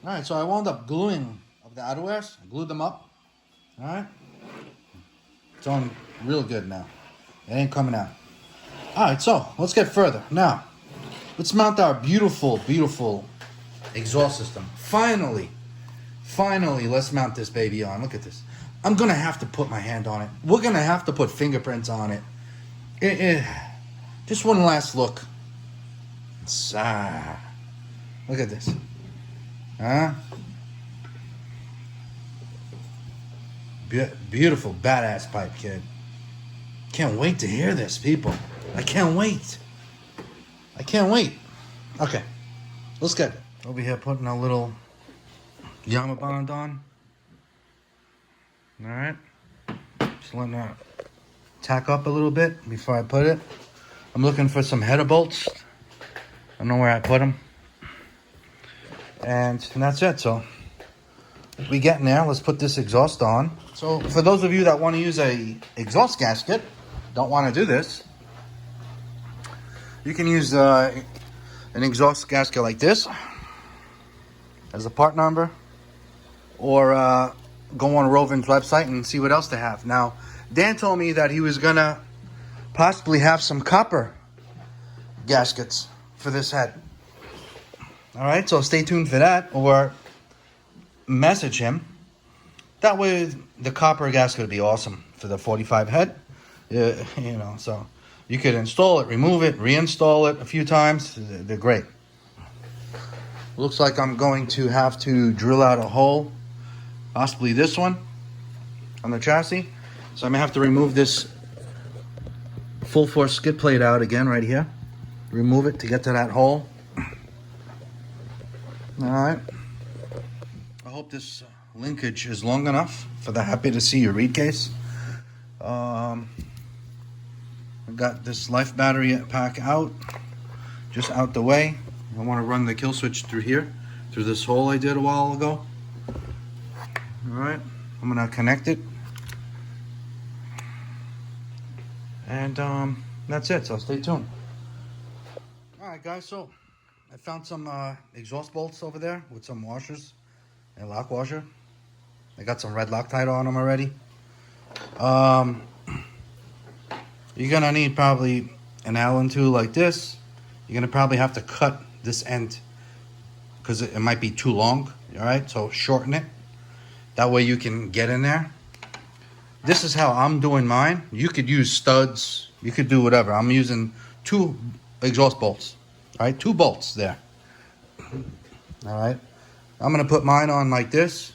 All right, so I wound up gluing up the outerwears. I glued them up. All right. It's on real good now. It ain't coming out. All right, so let's get further. Now, let's mount our beautiful, beautiful exhaust system. Finally, let's mount this baby on. Look at this. I'm going to have to put my hand on it. We're going to have to put fingerprints on it. Just one last look. Look at this. Huh? Beautiful, badass pipe, kid. Can't wait to hear this, people. I can't wait. Okay, let's get it. Over here putting a little Yama bond on. All right. Just letting that tack up a little bit before I put it. I'm looking for some header bolts. I don't know where I put them. And that's it. So we get in there. Let's put this exhaust on. So for those of you that want to use a exhaust gasket, don't want to do this, you can use an exhaust gasket like this as a part number, or go on Rovan's website and see what else they have. Now, Dan told me that he was gonna possibly have some copper gaskets for this head. All right, so stay tuned for that, or message him. That way, the copper gasket would be awesome for the 45 head. You know, so you could install it, remove it, reinstall it a few times. They're great. Looks like I'm going to have to drill out a hole, possibly this one, on the chassis. So I'm gonna have to remove this full force skid plate out again right here. Remove it to get to that hole. All right. I hope this linkage is long enough for the Happy to See You REEDCASE. I got this life battery pack out, just out the way. I want to run the kill switch through here, through this hole I did a while ago. All right, I'm gonna connect it, and that's it. So stay tuned. All right, guys. So I found some exhaust bolts over there with some washers and lock washer. I got some red Loctite on them already. You're gonna need probably an Allen tool like this. You're gonna probably have to cut this end because it might be too long. All right, so shorten it. That way you can get in there. This is how I'm doing mine. You could use studs. You could do whatever. I'm using 2 exhaust bolts. All right, 2 bolts there. All right, I'm gonna put mine on like this,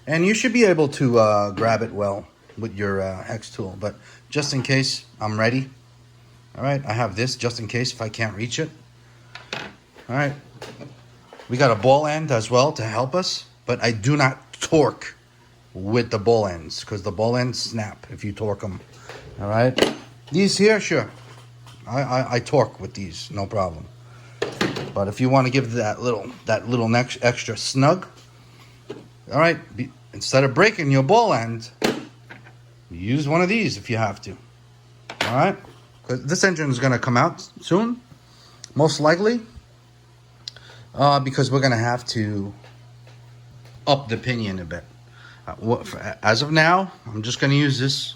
and you should be able to grab it well with your hex tool. But just in case, I'm ready. All right, I have this just in case if I can't reach it. All right, we got a ball end as well to help us, but I do not torque with the ball ends because the ball ends snap if you torque them. All right, these here, sure, I torque with these, no problem. But if you want to give that little next extra snug, all right, instead of breaking your ball end, use one of these if you have to. All right, because this engine is going to come out soon, most likely, because we're going to have to up the pinion a bit. As of now, I'm just going to use this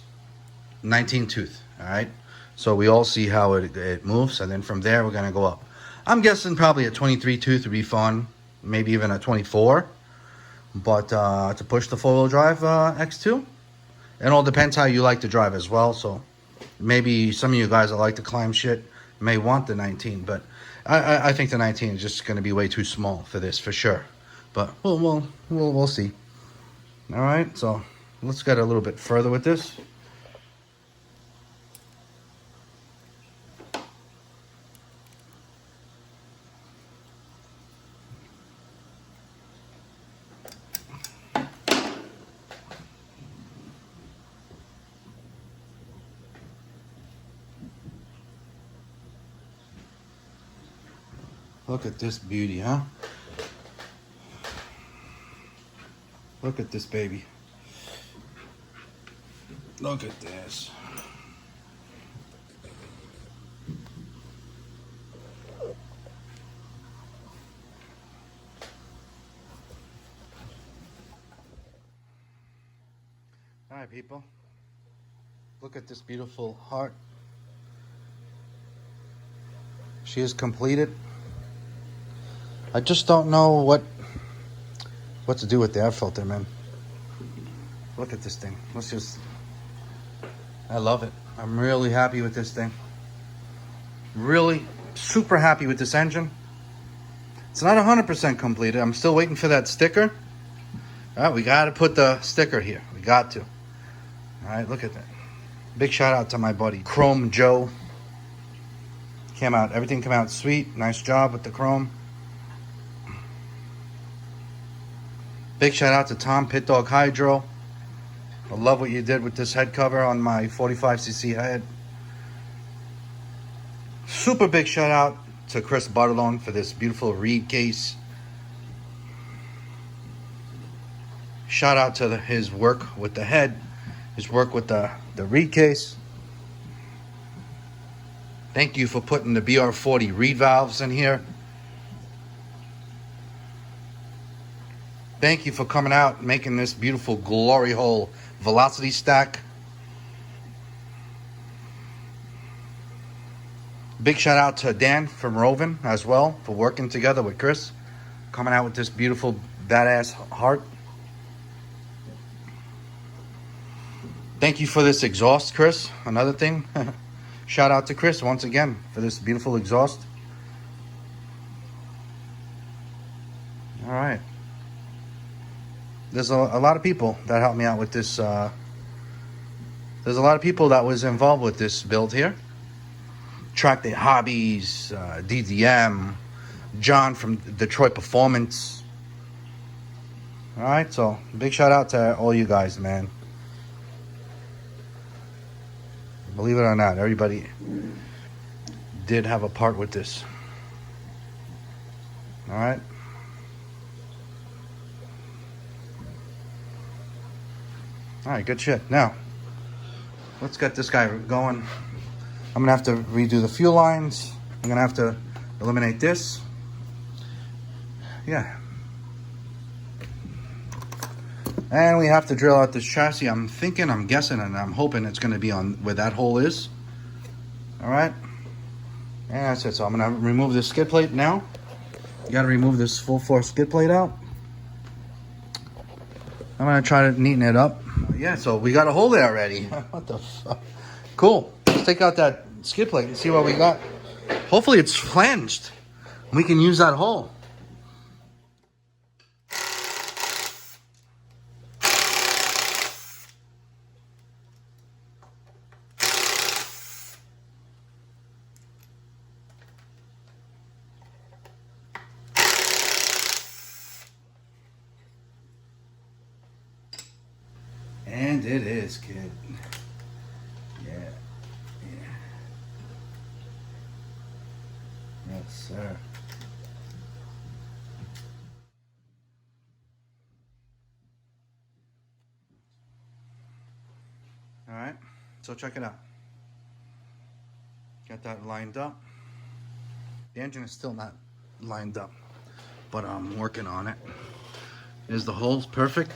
19 tooth. All right, so we all see how it moves, and then from there we're going to go up. I'm guessing probably a 23 tooth would be fun, maybe even a 24. But to push the 4-wheel drive X2, it all depends how you like to drive as well. So maybe some of you guys that like to climb shit may want the 19, but I think the 19 is just going to be way too small for this for sure. But we'll see. All right, so let's get a little bit further with this. Look at this beauty, huh? Look at this baby. Look at this. Alright, people. Look at this beautiful heart. She is completed. I just don't know what to do with the air filter, man. Look at this thing. I love it. I'm really happy with this thing. Really super happy with this engine. It's not 100% completed. I'm still waiting for that sticker. Alright, we got to put the sticker here. We got to. Alright, look at that. Big shout out to my buddy Chrome Joe. Everything came out sweet. Nice job with the chrome. Big shout out to Tom Pit Dog Hydro. I love what you did with this head cover on my 45cc head. Super big shout out to Chris Bartolone for this beautiful REEDCASE. Shout out to his work with the head. His work with the REEDCASE. Thank you for putting the BR40 reed valves in here. Thank you for coming out and making this beautiful glory hole velocity stack. Big shout out to Dan from Rovan as well for working together with Chris. Coming out with this beautiful badass heart. Thank you for this exhaust, Chris. Another thing. Shout out to Chris once again for this beautiful exhaust. All right. There's a lot of people that helped me out with this. There's a lot of people that was involved with this build here. Track Day Hobbies, DDM, John from Detroit Performance. All right, so big shout out to all you guys, man. Believe it or not, everybody did have a part with this. All right. All right, good shit. Now, let's get this guy going. I'm gonna have to redo the fuel lines. I'm gonna have to eliminate this. Yeah. And we have to drill out this chassis. I'm guessing, and I'm hoping it's gonna be on where that hole is. All right. And that's it. So I'm gonna remove this skid plate now. You gotta remove this full force skid plate out. I'm gonna try to neaten it up. Yeah, so we got a hole there already. What the fuck? Cool. Let's take out that skid plate and see what we got. Hopefully it's flanged. We can use that hole. And it is, kid. Yeah. Yes, sir. All right, so check it out. Got that lined up. The engine is still not lined up, but I'm working on it. There's the holes, perfect.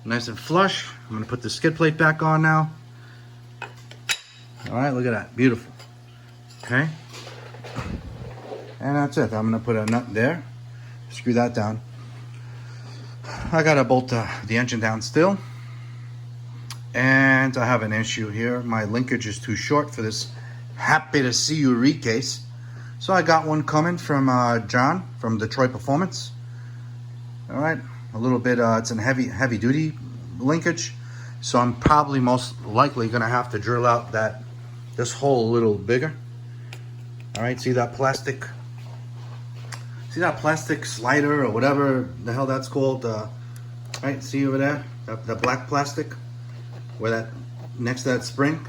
Nice and flush. I'm gonna put the skid plate back on now. All right, look at that, beautiful. Okay, and that's it. I'm gonna put a nut there, screw that down. I gotta bolt the engine down still. And I have an issue here. My linkage is too short for this happy to see you REEDCASE. So I got one coming from John from Detroit Performance. All right, a little bit, it's a heavy duty linkage. So I'm probably most likely gonna have to drill out this hole a little bigger. All right, see that plastic slider or whatever the hell that's called? Right, see over there, the black plastic, where that next to that spring,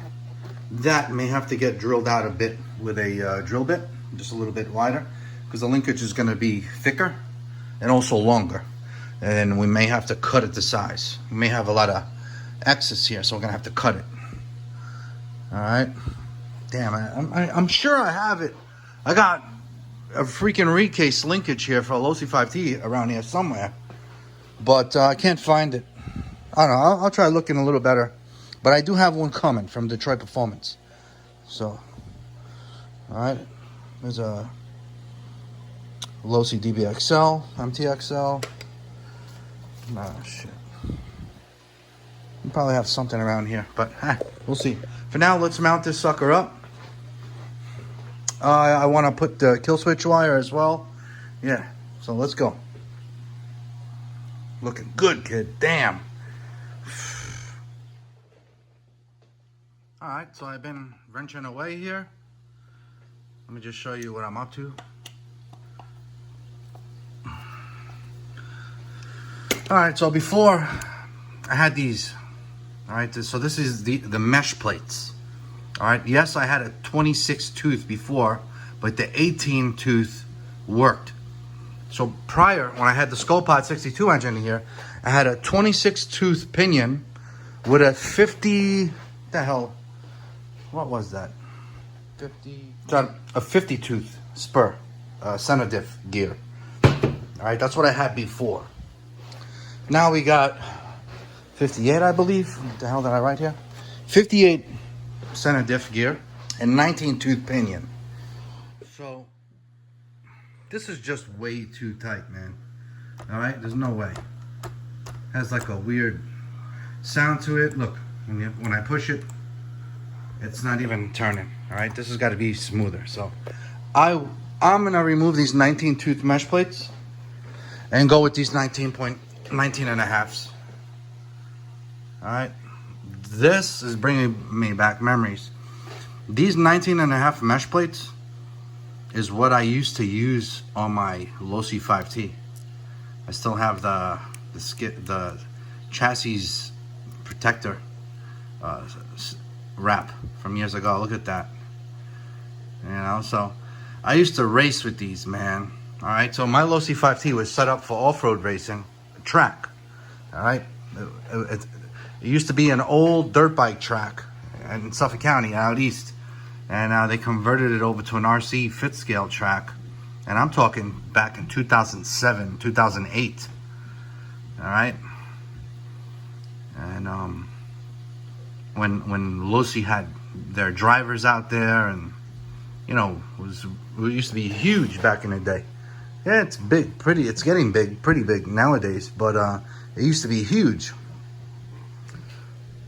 that may have to get drilled out a bit with a drill bit, just a little bit wider, because the linkage is going to be thicker and also longer, and we may have to cut it to size. We may have a lot of excess here, so we're gonna have to cut it. All right, damn, I'm sure I have it. I got a freaking REEDCASE linkage here for a Losi 5T around here somewhere, but I can't find it. I don't know. I'll try looking a little better. But I do have one coming from Detroit Performance. So, alright. There's a Losi DBXL, MTXL. Nah, shit. We probably have something around here, but we'll see. For now, let's mount this sucker up. I want to put the kill switch wire as well. Yeah, so let's go. Looking good, kid. Damn. Alright, so I've been wrenching away here. Let me just show you what I'm up to. Alright, so before I had these. Alright, so this is the mesh plates. Alright, yes, I had a 26 tooth before, but the 18 tooth worked. So prior, when I had the Skullpot 62 engine here, I had a 26 tooth pinion with a 50, the hell, what was that? 50, a 50 tooth spur, center diff gear. Alright, that's what I had before. Now we got 58, I believe. What the hell did I write here? 58 center diff gear and 19 tooth pinion. So this is just way too tight, man. All right, there's no way. Has like a weird sound to it. Look, when I push it, it's not even turning. All right, this has got to be smoother. So I'm gonna remove these 19 tooth mesh plates and go with these 19 and a halves. All right, this is bringing me back memories. These 19 and a half mesh plates is what I used to use on my Losi 5T. I still have the chassis protector wrap from years ago. Look at that. You know, so I used to race with these, man. All right, so my Losi 5T was set up for off-road racing track. All right, it used to be an old dirt bike track in Suffolk County out east, and they converted it over to an RC fit scale track, and I'm talking back in 2007, 2008. All right, and when Losi had their drivers out there, and you know, it used to be huge back in the day. Yeah, it's big, pretty. It's getting big, pretty big nowadays, but it used to be huge.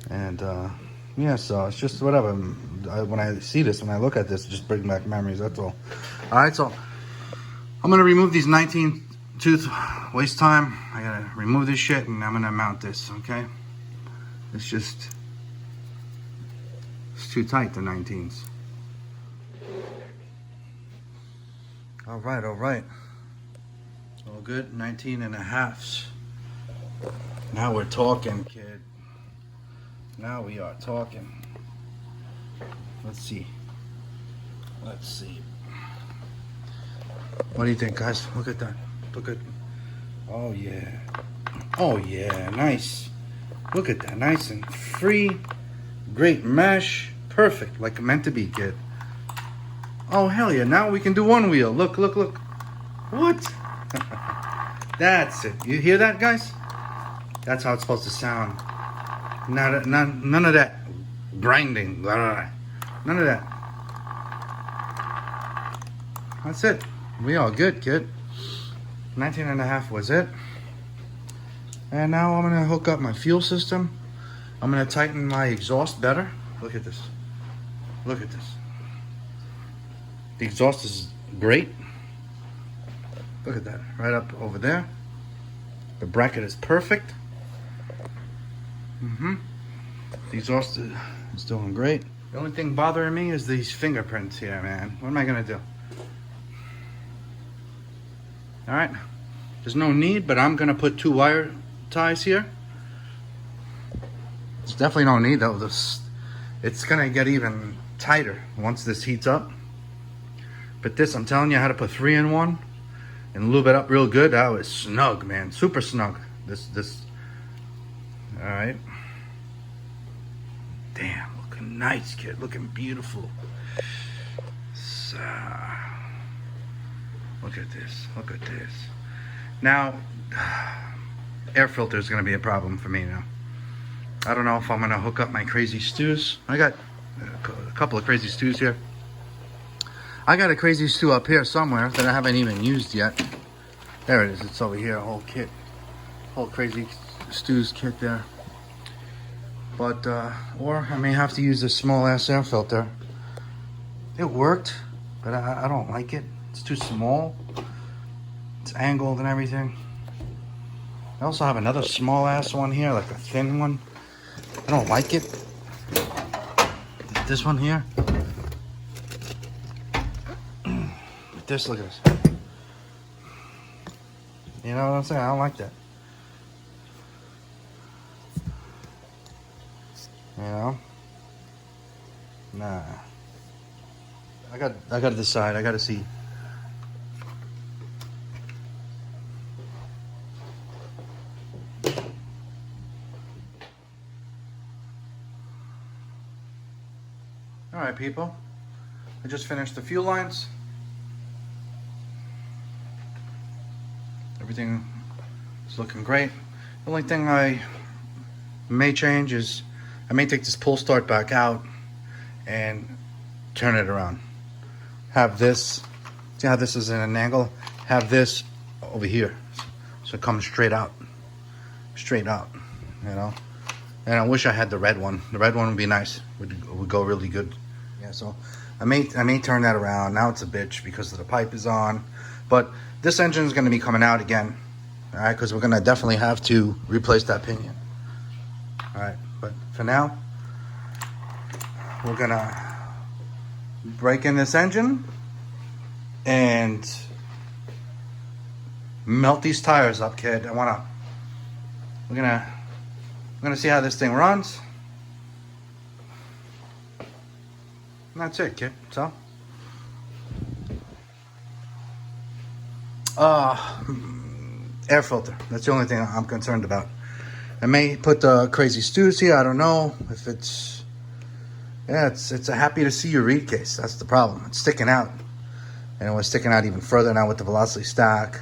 And yeah, so it's just whatever. When I see this, when I look at this, it just brings back memories. That's all. All right, so I'm gonna remove these 19 tooth. Waste time. I gotta remove this shit, and I'm gonna mount this. Okay. It's too tight, the 19s. All right, all right. All good. 19 and a halves. Now we're talking, kid. Now we are talking. Let's see. Let's see. What do you think, guys? Look at that. Look at. Oh yeah. Oh yeah. Nice. Look at that. Nice and free. Great mesh. Perfect. Like meant to be, kid. Oh hell yeah. Now we can do one wheel. Look, look, look. What? That's it. You hear that, guys? That's how it's supposed to sound. None of that grinding. Blah, blah, blah. None of that. That's it. We all good, kid. 19 and a half was it. And now I'm going to hook up my fuel system. I'm going to tighten my exhaust better. Look at this. Look at this. The exhaust is great. Look at that. Right up over there. The bracket is perfect. The exhaust is doing great. The only thing bothering me is these fingerprints here, man. What am I gonna do? All right, there's no need, but I'm gonna put 2 wire ties here. There's definitely no need though. It's gonna get even tighter once this heats up. But this, I'm telling you, I had to put 3 in 1 and lube it up real good. That was snug, man, super snug. This. All right. Damn, looking nice, kid. Looking beautiful. So, look at this. Look at this. Now, air filter is going to be a problem for me now. I don't know if I'm gonna hook up my crazy stews. I got a couple of crazy stews here. I got a crazy stew up here somewhere that I haven't even used yet. There it is, it's over here, a whole kit. Whole crazy stews kit there. But, or I may have to use this small ass air filter. It worked, but I don't like it. It's too small. It's angled and everything. I also have another small ass one here, like a thin one. I don't like it. This one here. This, look at this. You know what I'm saying? I don't like that. You know? Nah. I gotta decide. I gotta see. Alright, people. I just finished the fuel lines. Everything is looking great. The only thing I may change is I may take this pull start back out and turn it around. Have this, see how this is in an angle? Have this over here. So it comes straight out. Straight out, you know? And I wish I had the red one. The red one would be nice. Would go really good. Yeah, so I may turn that around. Now it's a bitch because the pipe is on. But this engine is going to be coming out again. All right, because we're going to definitely have to replace that pinion. All right, but for now, we're going to break in this engine and melt these tires up, kid. We're gonna see how this thing runs. And that's it, kid. So, air filter. That's the only thing I'm concerned about. I may put the crazy stews here. I don't know if it's. Yeah, it's a happy to see you reed case. That's the problem. It's sticking out, and it was sticking out even further now with the velocity stack.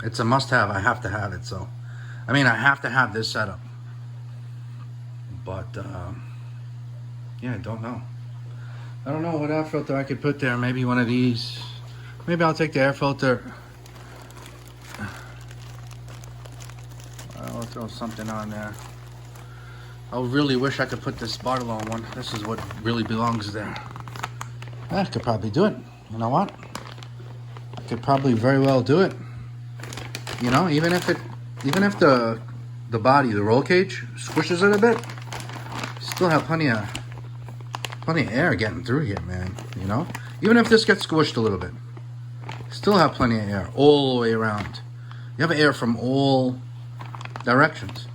It's a must-have. I have to have it. So, I mean, I have to have this setup. But yeah, I don't know. I don't know what air filter I could put there. Maybe one of these. Maybe I'll take the air filter. I'll throw something on there. I really wish I could put this Bartolone one. This is what really belongs there. I could probably do it. You know what? I could probably very well do it. You know, even if the body, the roll cage, squishes it a bit, still have plenty of air getting through here, man. You know, even if this gets squished a little bit, still have plenty of air all the way around. You have air from all directions.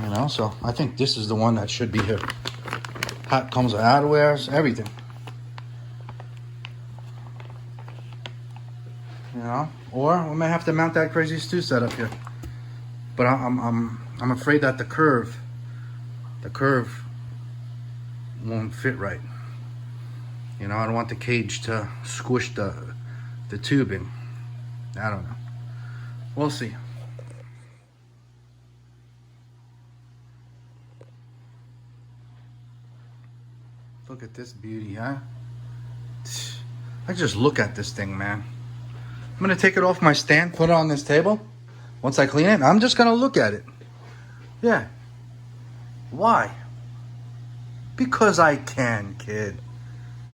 You know, so I think this is the one that should be here. Hot comes with outerwears, everything. You know, or we may have to mount that crazy stew setup here. But I'm afraid that the curve won't fit right. You know, I don't want the cage to squish the tubing. I don't know. We'll see. Look at this beauty, huh? I just look at this thing, man. I'm gonna take it off my stand, put it on this table. Once I clean it, I'm just gonna look at it. Yeah. Why? Because I can, kid.